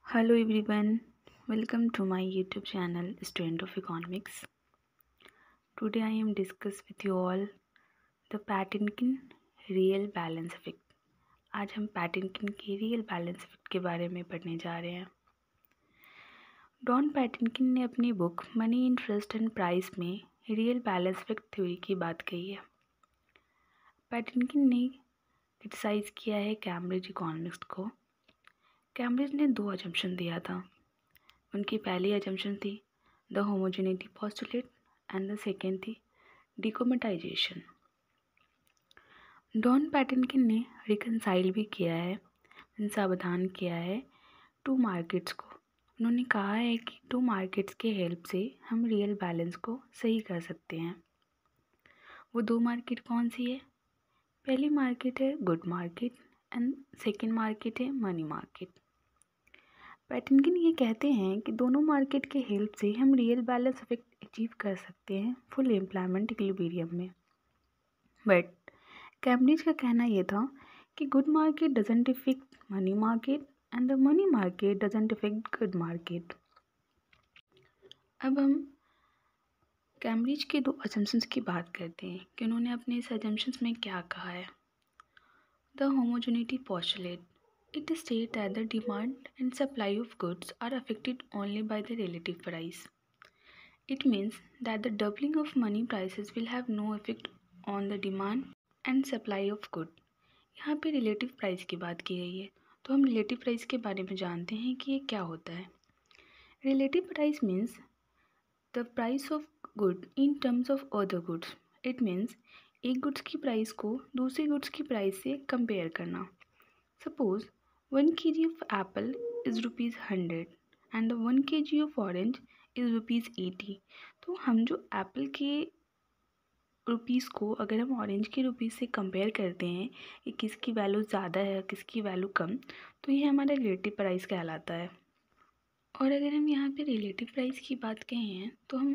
Hello everyone, welcome to my YouTube channel Student of Economics. Today I am discuss with you all the Patinkin real balance effect. आज हम पैटिनकिन के real balance effect के बारे में पढ़ने जा रहे हैं। डॉन पैटिनकिन ने अपनी book money interest and price में रियल बैलेंस इफेक्ट थ्योरी की बात कही है। पैटिनकिन ने क्रिटिसाइज किया है कैम्ब्रिज इकोनॉमिक्स को। कैम्ब्रिज ने दो अजम्पशन दिया था। उनकी पहली अजम्पशन थी the homogeneity postulate and the second थी डिकोमेटाइजेशन। डॉन पैटिनकिन ने रिकनसाइल भी किया है, सावधान किया है टू मार्केट्स को। उन्होंने कहा है कि टू मार्केट्स के हेल्प से हम रियल बैलेंस को सही कर सकते हैं। वो दो मार्केट कौन सी है? पहली मार्केट है good market and second market है मनी मार्केट। पैटिनकिन ये कहते हैं कि दोनों मार्केट के हेल्प से हम रियल बैलेंस इफेक्ट अचीव कर सकते हैं फुल एम्प्लॉयमेंट इक्विलिब्रियम में। बट कैम्ब्रिज का कहना यह था कि good market doesn't effect money market and the money market doesn't effect good market. अब हम कैम्ब्रिज के दो असम्पशंस की बात करते हैं कि उन्होंने अपने इस असम्पशंस में क्या कहा है। The homogeneity postulate it states that the demand and supply of goods are affected only by the relative price. It means that the doubling of money prices will have no effect on the demand and supply of good. यहाँ पे relative price की बात की गई है, तो हम relative price के बारे में जानते हैं कि ये क्या होता है। Relative price means the price of good in terms of other goods. It means एक गुड्स की प्राइस को दूसरी गुड्स की प्राइस से कंपेयर करना। Suppose 1 kg of apple is rupees 100 and the 1 kg of orange is rupees 80। तो हम जो एप्पल के रुपीज़ को अगर हम ऑरेंज के रुपीज़ से कंपेयर करते हैं कि किसकी वैल्यू ज़्यादा है किसकी वैल्यू कम, तो ये हमारा रिलेटिव प्राइस कहलाता है। और अगर हम यहाँ पे रिलेटिव प्राइस की बात कहें तो हम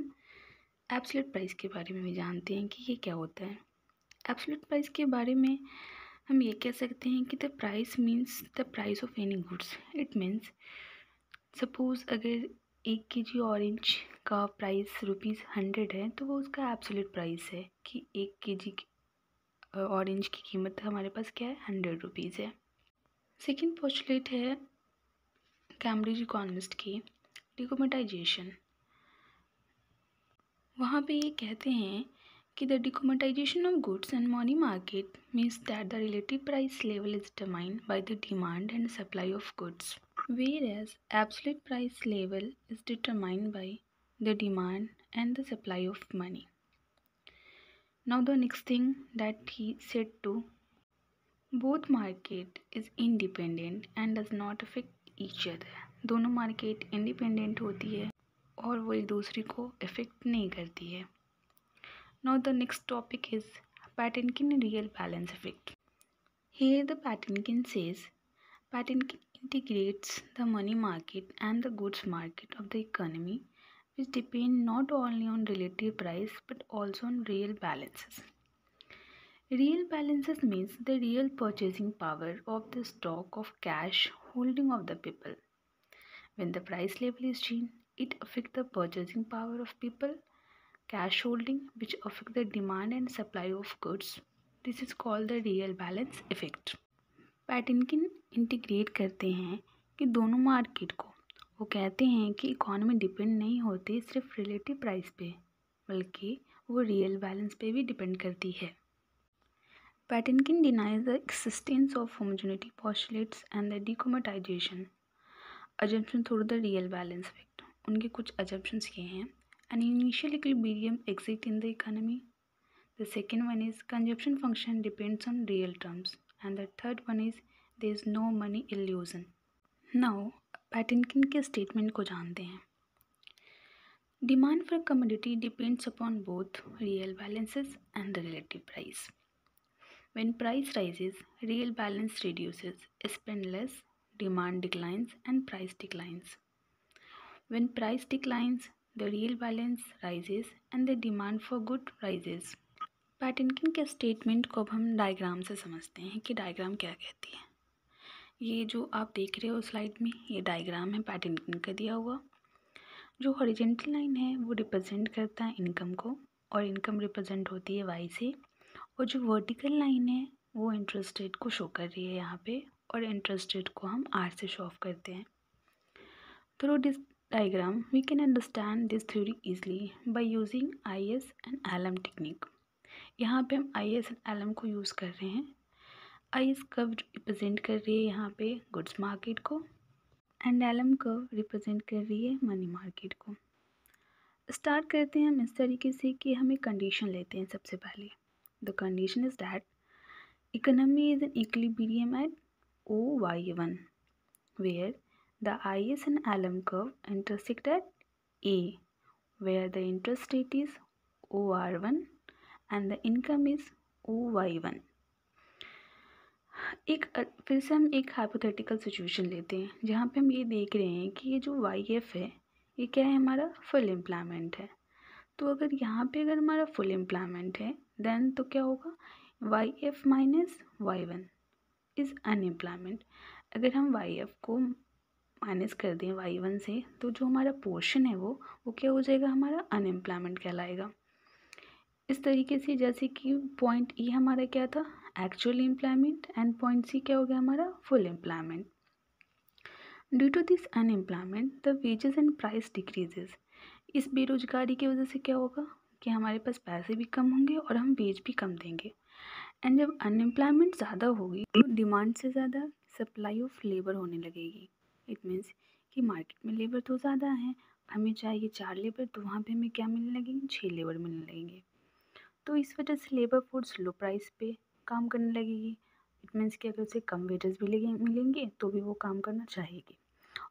एब्सोल्यूट प्राइस के बारे में भी जानते हैं कि ये क्या होता है। एब्सोल्यूट प्राइस के बारे में हम ये कह सकते हैं कि the price means the price of any goods. It means suppose अगर 1 kg ऑरेंज का प्राइस ₹100 है तो वो उसका एब्सोल्यूट प्राइस है कि 1 kg ऑरेंज की कीमत हमारे पास क्या है, ₹100 है। सेकेंड पोस्टुलेट है कैम्ब्रिज इकोनॉमिस्ट की डिकोमेटाइजेशन। वहाँ पे ये कहते हैं कि the decommoditization of goods and money market means that the relative price level is determined by the demand and supply of goods, whereas absolute price level is determined by the demand and the supply of money. Now the next thing that he said to both market is independent and does not affect each other. दोनों market independent होती है और वो एक दूसरे को effect नहीं करती है। Now the next topic is Patinkin real balance effect. Here the Patinkin says Patinkin integrates the money market and the goods market of the economy, which depend not only on relative price but also on real balances. Real balances means the real purchasing power of the stock of cash holding of the people. When the price level is changed, it affects the purchasing power of people cash holding which affect the demand and supply of goods. This is called the real balance effect. Patinkin integrate करते हैं कि दोनों market को। वो कहते हैं कि economy depend नहीं होती सिर्फ रिलेटिव प्राइस पे, बल्कि वो रियल बैलेंस पे भी डिपेंड करती है। Patinkin denies the existence of homogeneity postulates and the dichotomization assumption through the real balance effect. उनके कुछ assumptions ये हैं: an initial equilibrium exists in the economy. The second one is consumption function depends on real terms, and the third one is there is no money illusion. Now पैटिनकिन के statement को जानते हैं। Demand for commodity depends upon both real balances and the relative price. When price rises, real balance reduces, spend less, demand declines and price declines. When price declines, the real balance rises and the demand for good rises. पैटिनकिन के statement को अब हम diagram से समझते हैं कि diagram क्या कहती है। ये जो आप देख रहे हो स्लाइड में, ये डायग्राम है पैटर्न का दिया हुआ। जो हॉरिजेंटल लाइन है वो रिप्रेजेंट करता है इनकम को, और इनकम रिप्रेजेंट होती है वाई से। और जो वर्टिकल लाइन है वो इंटरेस्ट रेट को शो कर रही है यहाँ पे, और इंटरेस्ट रेट को हम आर से शो ऑफ करते हैं। Through this diagram, we can understand this theory easily by using IS and LM technique. यहाँ पे हम IS and LM को यूज़ कर रहे हैं। IS कर्व रिप्रेजेंट कर रही है यहाँ पे गुड्स मार्केट को, एंड LM कर्व रिप्रेजेंट कर रही है मनी मार्केट को। स्टार्ट करते हैं हम इस तरीके से कि हम एक कंडीशन लेते हैं सबसे पहले। The condition is that economy is in equilibrium at OY1 where the IS and LM curve intersect at A, where the interest rate is OR1 and the income is OY1. फिर से हम एक hypothetical situation लेते हैं जहाँ पे हम ये देख रहे हैं कि ये जो YF है ये क्या है, हमारा फुल एम्प्लॉयमेंट है। तो अगर यहाँ पे अगर हमारा फुल एम्प्लॉयमेंट है देन तो क्या होगा, YF minus Y1 is unemployment. अगर हम YF को माइनस कर दें Y1 से तो जो हमारा पोर्शन है वो क्या हो जाएगा, हमारा अनएम्प्लॉयमेंट कहलाएगा। इस तरीके से जैसे कि पॉइंट E हमारा क्या था, actual employment, and point C क्या हो गया, हमारा full employment. Due to this unemployment the wages and price decreases. इस बेरोजगारी की वजह से क्या होगा कि हमारे पास पैसे भी कम होंगे और हम वेज भी कम देंगे। एंड जब अनएम्प्लॉयमेंट ज़्यादा होगी तो डिमांड से ज़्यादा सप्लाई ऑफ लेबर होने लगेगी। इट मीन्स कि मार्केट में लेबर तो ज़्यादा है, हमें चाहिए 4 लेबर, तो वहाँ पे हमें क्या मिलने लगेंगे, 6 लेबर मिलने लगेंगे। तो इस वजह से लेबर फोर्स लो प्राइस पे काम करने लगेगी। इट मीन्स कि अगर उसे कम वेजेस भी मिलेंगे तो भी वो काम करना चाहेगी।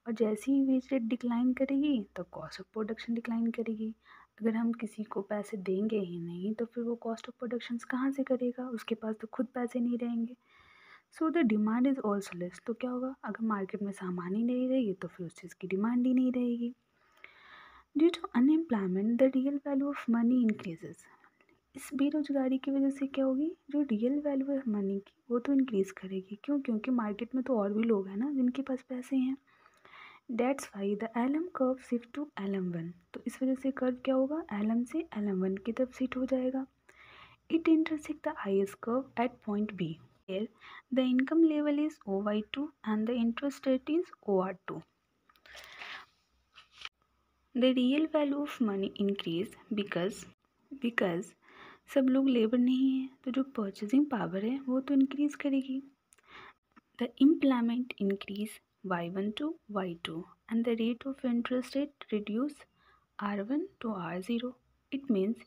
और जैसे ही वेज रेट डिक्लाइन करेगी तो कॉस्ट ऑफ प्रोडक्शन डिक्लाइन करेगी। अगर हम किसी को पैसे देंगे ही नहीं तो फिर वो कॉस्ट ऑफ प्रोडक्शन कहाँ से करेगा, उसके पास तो खुद पैसे नहीं रहेंगे। So the demand is also less. तो क्या होगा, अगर मार्केट में सामान ही नहीं रहेगी तो फिर उस चीज़ की डिमांड ही नहीं रहेगी। Due to unemployment the real value of money increases. इस बेरोजगारी की वजह से क्या होगी, जो रियल वैल्यू है मनी की वो तो इंक्रीज़ करेगी। क्यों, क्योंकि मार्केट में तो और भी लोग हैं ना जिनके पास पैसे हैं। That's why the LM curve shift to LM1। तो इस वजह से कर्व क्या होगा, LM से LM1 की तरफ शिफ्ट हो जाएगा। It intersect the IS curve at point B, where the income level is OY2 and the interest rate is OR2. The real value of money increase because सब लोग labour नहीं है, तो जो परचेजिंग पावर है वो तो इंक्रीज करेगी। The employment increase Y1 to Y2 and the rate of interest rate reduce R1 to R0. It means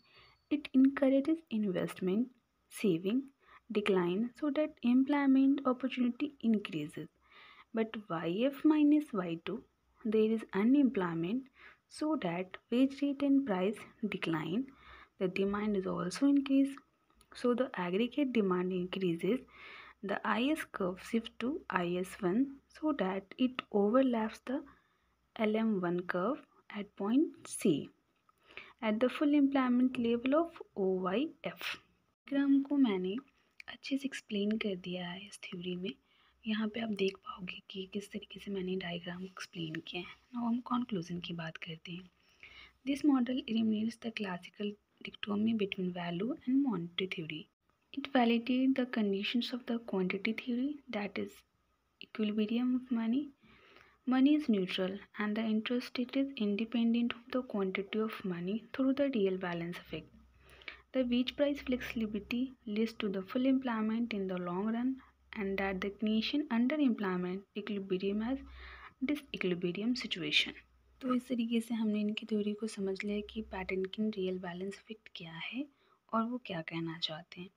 it encourages investment, saving, decline so that employment opportunity increases. But YF minus Y2, there is unemployment so that wage rate and price decline. The demand is also increased. So the aggregate demand increases. The IS curve shifts to IS1 so that it overlaps the LM1 curve at point C at the full employment level of OYF। Diagram को मैंने अच्छे से explain कर दिया है इस theory में। यहाँ पे आप देख पाओगे कि किस तरीके से मैंने डायग्राम को एक्सप्लेन किया है। नाउ हम कंक्लूजन की बात करते हैं। This model eliminates the classical dichotomy between value and monetary theory. It validates the conditions of the quantity theory, that is equilibrium of money. Money is neutral and the interest rate is independent of the quantity of money through the real balance effect. The wage price flexibility leads to the full employment in the long run, and that the condition under employment equilibrium as disequilibrium situation. तो इस तरीके से हमने इनकी theory को समझ लिया कि पैटर्न की रियल बैलेंस इफेक्ट क्या है और वो क्या कहना चाहते हैं।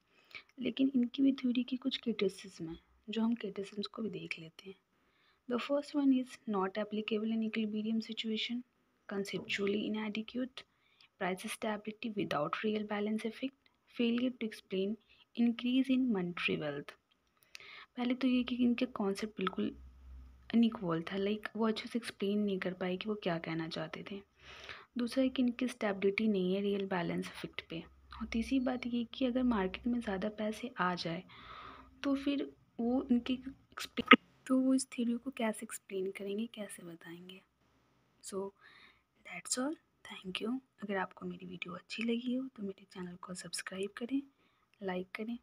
लेकिन इनकी भी थ्योरी की कुछ क्रिटिसिज्म है जो हम क्रिटिसिज्म को भी देख लेते हैं। The first one is not applicable in equilibrium situation, conceptually inadequate, price stability without real balance effect, failure to explain increase in monetary wealth. पहले तो ये कि इनके कॉन्सेप्ट बिल्कुल अनइक्वल था, लाइक वो अच्छे से एक्सप्लेन नहीं कर पाए कि वो क्या कहना चाहते थे। दूसरा है कि इनकी स्टेबिलिटी नहीं है रियल बैलेंस इफेक्ट पे। और तीसरी बात ये कि अगर मार्केट में ज़्यादा पैसे आ जाए तो फिर वो इनके तो वो इस थ्योरी को कैसे एक्सप्लेन करेंगे, कैसे बताएंगे। So that's all. Thank you. अगर आपको मेरी वीडियो अच्छी लगी हो तो मेरे चैनल को सब्सक्राइब करें, लाइक करें